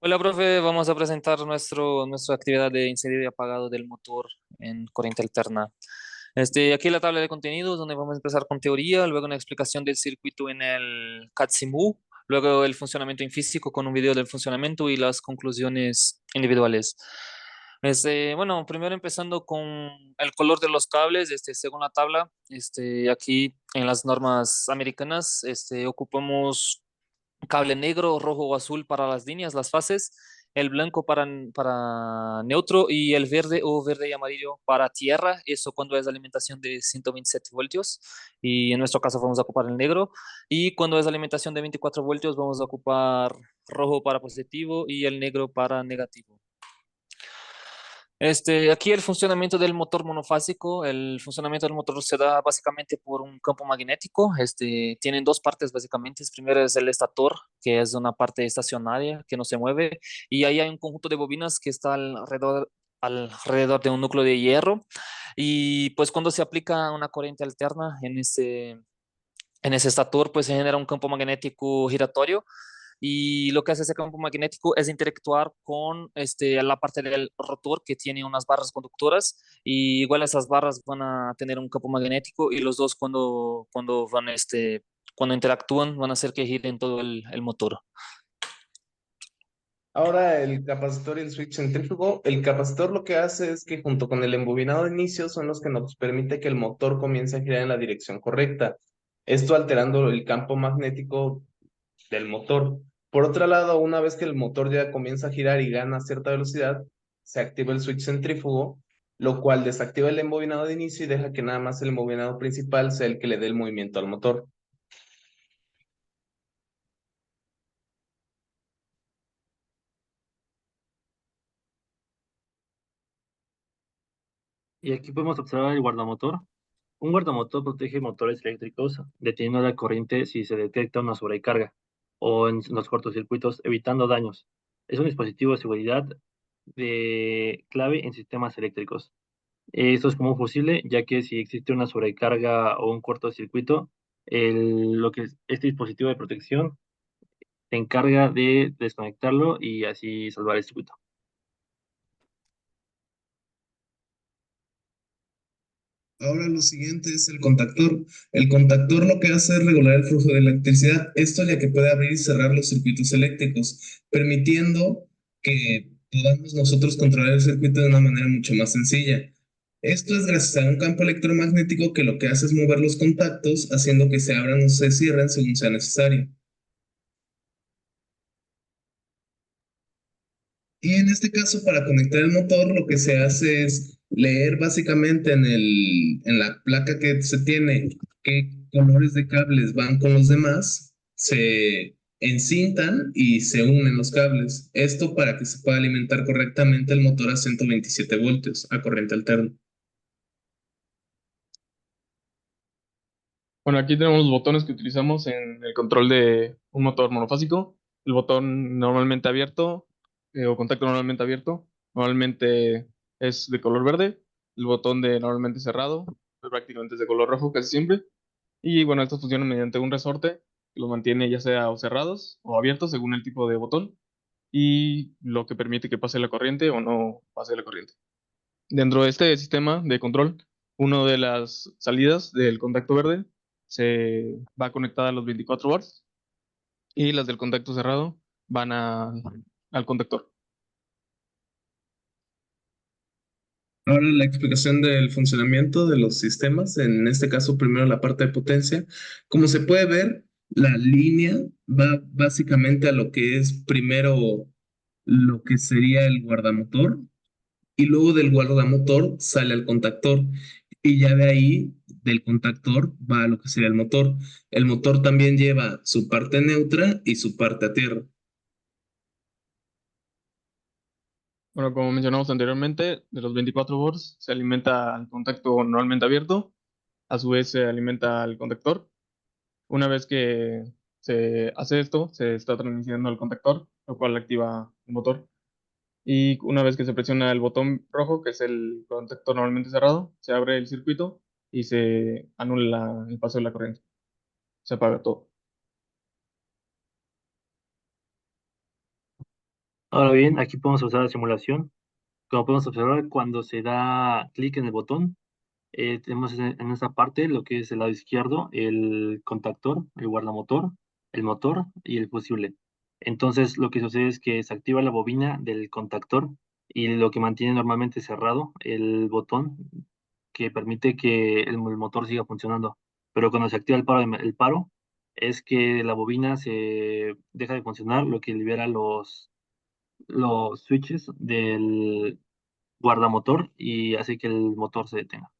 Hola, profe. Vamos a presentar nuestra actividad de encendido y apagado del motor en corriente alterna. Aquí la tabla de contenidos, donde vamos a empezar con teoría, luego una explicación del circuito en el CAD-SIMU, luego el funcionamiento en físico con un video del funcionamiento y las conclusiones individuales. Bueno, primero empezando con el color de los cables, según la tabla, aquí en las normas americanas, ocupamos cable negro, rojo o azul para las líneas, las fases, el blanco para neutro y el verde o verde y amarillo para tierra, eso cuando es alimentación de 127 voltios y en nuestro caso vamos a ocupar el negro, y cuando es alimentación de 24 voltios vamos a ocupar rojo para positivo y el negro para negativo. Aquí el funcionamiento del motor monofásico, el funcionamiento del motor se da básicamente por un campo magnético. Tienen dos partes básicamente. Primero es el estator, que es una parte estacionaria que no se mueve, y ahí hay un conjunto de bobinas que está alrededor de un núcleo de hierro. Y pues cuando se aplica una corriente alterna en ese estator, pues se genera un campo magnético giratorio, y lo que hace ese campo magnético es interactuar con la parte del rotor que tiene unas barras conductoras, y igual esas barras van a tener un campo magnético, y los dos cuando interactúan van a hacer que giren todo el motor. Ahora el capacitor y el switch centrífugo. El capacitor lo que hace es que junto con el embobinado de inicio son los que nos permite que el motor comience a girar en la dirección correcta. Esto alterando el campo magnético del motor. Por otro lado, una vez que el motor ya comienza a girar y gana cierta velocidad, se activa el switch centrífugo, lo cual desactiva el embobinado de inicio y deja que nada más el embobinado principal sea el que le dé el movimiento al motor. Y aquí podemos observar el guardamotor. Un guardamotor protege motores eléctricos, deteniendo la corriente si se detecta una sobrecarga o en los cortocircuitos, evitando daños. Es un dispositivo de seguridad de clave en sistemas eléctricos. Esto es como un fusible, ya que si existe una sobrecarga o un cortocircuito, este dispositivo de protección se encarga de desconectarlo y así salvar el circuito. Ahora lo siguiente es el contactor. El contactor lo que hace es regular el flujo de electricidad. Esto ya que puede abrir y cerrar los circuitos eléctricos, permitiendo que podamos nosotros controlar el circuito de una manera mucho más sencilla. Esto es gracias a un campo electromagnético que lo que hace es mover los contactos, haciendo que se abran o se cierren según sea necesario. Y en este caso, para conectar el motor, lo que se hace es leer básicamente en la placa que se tiene qué colores de cables van con los demás, se encintan y se unen los cables. Esto para que se pueda alimentar correctamente el motor a 127 voltios a corriente alterna. Bueno, aquí tenemos los botones que utilizamos en el control de un motor monofásico. El botón normalmente abierto o contacto normalmente abierto, normalmente es de color verde. El botón de normalmente cerrado, pues prácticamente es de color rojo casi siempre. Y bueno, estos funcionan mediante un resorte que los mantiene ya sea o cerrados o abiertos según el tipo de botón, y lo que permite que pase la corriente o no pase la corriente. Dentro de este sistema de control, una de las salidas del contacto verde se va conectada a los 24 volts, y las del contacto cerrado van al contactor. Ahora la explicación del funcionamiento de los sistemas, en este caso primero la parte de potencia. Como se puede ver, la línea va básicamente a lo que es primero lo que sería el guardamotor, y luego del guardamotor sale al contactor, y ya de ahí del contactor va a lo que sería el motor. El motor también lleva su parte neutra y su parte a tierra. Bueno, como mencionamos anteriormente, de los 24 volts se alimenta al contacto normalmente abierto, a su vez se alimenta al contactor. Una vez que se hace esto, se está transmitiendo al contactor, lo cual activa el motor. Y una vez que se presiona el botón rojo, que es el contactor normalmente cerrado, se abre el circuito y se anula el paso de la corriente. Se apaga todo. Ahora bien, aquí podemos usar la simulación. Como podemos observar, cuando se da clic en el botón, tenemos en esta parte lo que es el lado izquierdo, el contactor, el guardamotor, el motor y el fusible. Entonces, lo que sucede es que se activa la bobina del contactor y lo que mantiene normalmente cerrado el botón que permite que el motor siga funcionando. Pero cuando se activa el paro es que la bobina se deja de funcionar, lo que libera los switches del guardamotor y hace que el motor se detenga.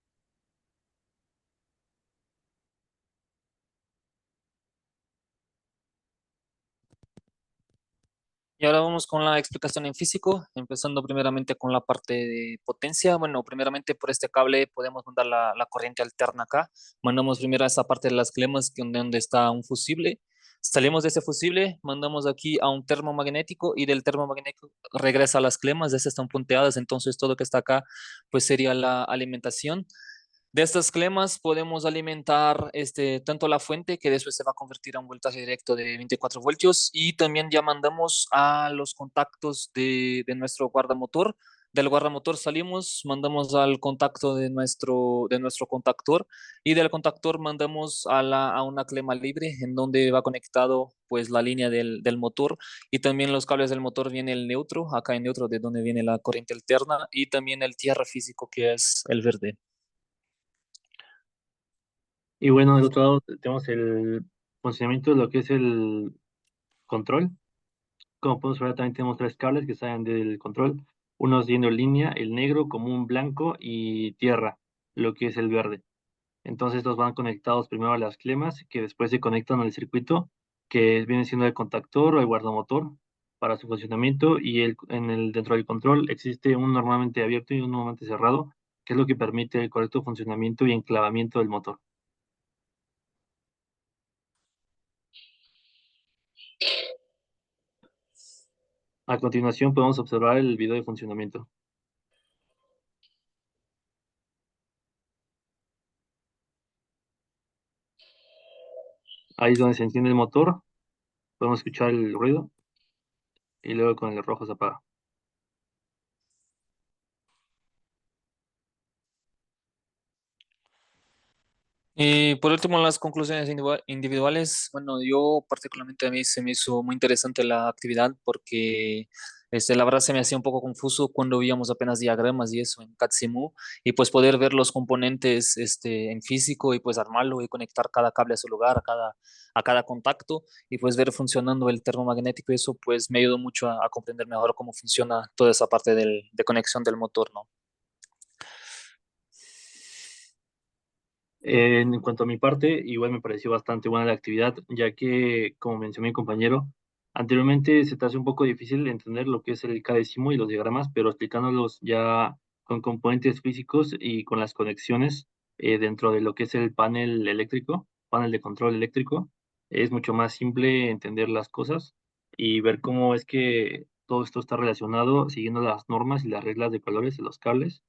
Y ahora vamos con la explicación en físico, empezando primeramente con la parte de potencia. Bueno, primeramente por este cable podemos mandar la corriente alterna acá. Mandamos primero a esa parte de las clemas donde está un fusible. Salimos de ese fusible, mandamos aquí a un termomagnético y del termomagnético regresa a las clemas. Estas están punteadas, entonces todo lo que está acá pues sería la alimentación. De estas clemas podemos alimentar tanto la fuente, que después se va a convertir a un voltaje directo de 24 voltios, y también ya mandamos a los contactos de nuestro guardamotor. Del guardamotor salimos, mandamos al contacto de nuestro contactor, y del contactor mandamos a una clema libre en donde va conectado pues la línea del motor, y también los cables del motor viene el neutro, acá en neutro de donde viene la corriente alterna, y también el tierra físico que es el verde. Y bueno, del otro lado tenemos el funcionamiento de lo que es el control. Como podemos ver, también tenemos tres cables que salen del control. Uno yendo en línea, el negro, común, blanco y tierra, lo que es el verde. Entonces estos van conectados primero a las clemas, que después se conectan al circuito, que viene siendo el contactor o el guardamotor para su funcionamiento. Y dentro del control existe un normalmente abierto y un normalmente cerrado, que es lo que permite el correcto funcionamiento y enclavamiento del motor. A continuación podemos observar el video de funcionamiento. Ahí es donde se enciende el motor, podemos escuchar el ruido y luego con el rojo se apaga. Y por último, las conclusiones individuales. Bueno, yo particularmente a mí se me hizo muy interesante la actividad porque la verdad se me hacía un poco confuso cuando veíamos apenas diagramas y eso en CAD-SIMU, y pues poder ver los componentes en físico y pues armarlo y conectar cada cable a su lugar, a cada contacto, y pues ver funcionando el termomagnético, y eso pues me ayudó mucho a comprender mejor cómo funciona toda esa parte de conexión del motor, ¿no? En cuanto a mi parte, igual me pareció bastante buena la actividad, ya que, como mencionó mi compañero, anteriormente se te hace un poco difícil entender lo que es el cadécimo y los diagramas, pero explicándolos ya con componentes físicos y con las conexiones dentro de lo que es el panel eléctrico, panel de control eléctrico, es mucho más simple entender las cosas y ver cómo es que todo esto está relacionado siguiendo las normas y las reglas de colores de los cables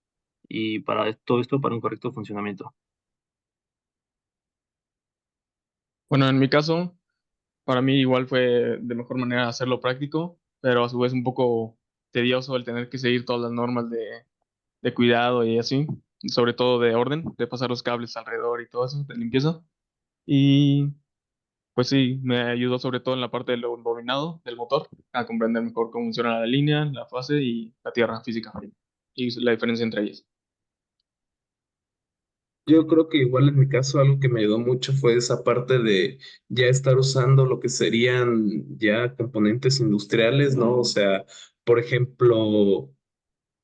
y para todo esto para un correcto funcionamiento. Bueno, en mi caso, para mí igual fue de mejor manera hacerlo práctico, pero a su vez un poco tedioso el tener que seguir todas las normas de cuidado y así, sobre todo de orden, de pasar los cables alrededor y todo eso, de limpieza. Y pues sí, me ayudó sobre todo en la parte del bobinado del motor, a comprender mejor cómo funciona la línea, la fase y la tierra física, y la diferencia entre ellas. Yo creo que igual en mi caso algo que me ayudó mucho fue esa parte de ya estar usando lo que serían ya componentes industriales, ¿no? O sea, por ejemplo,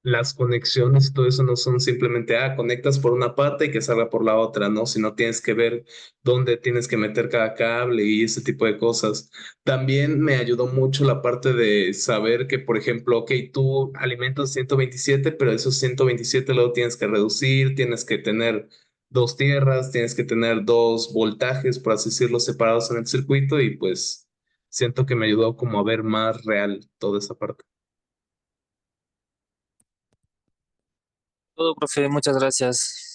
las conexiones y todo eso no son simplemente, conectas por una parte y que salga por la otra, ¿no? Sino tienes que ver dónde tienes que meter cada cable y ese tipo de cosas. También me ayudó mucho la parte de saber que, por ejemplo, ok, tú alimentas 127, pero esos 127 luego tienes que reducir, tienes que tener dos tierras, tienes que tener dos voltajes, por así decirlo, separados en el circuito, y pues siento que me ayudó como a ver más real toda esa parte. Todo, profe, muchas gracias.